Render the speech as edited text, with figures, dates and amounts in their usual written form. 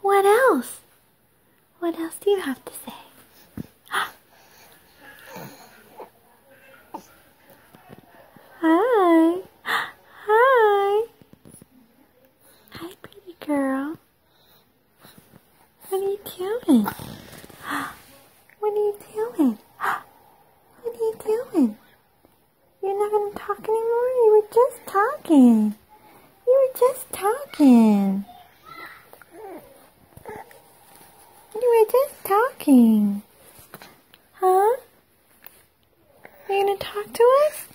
What else? What else do you have to say? Hi. Hi. Hi, pretty girl. What are you doing? What are you doing? What are you doing? You're not going to talk anymore? You were just talking. You were just talking. You were just talking. Huh? Are you going to talk to us?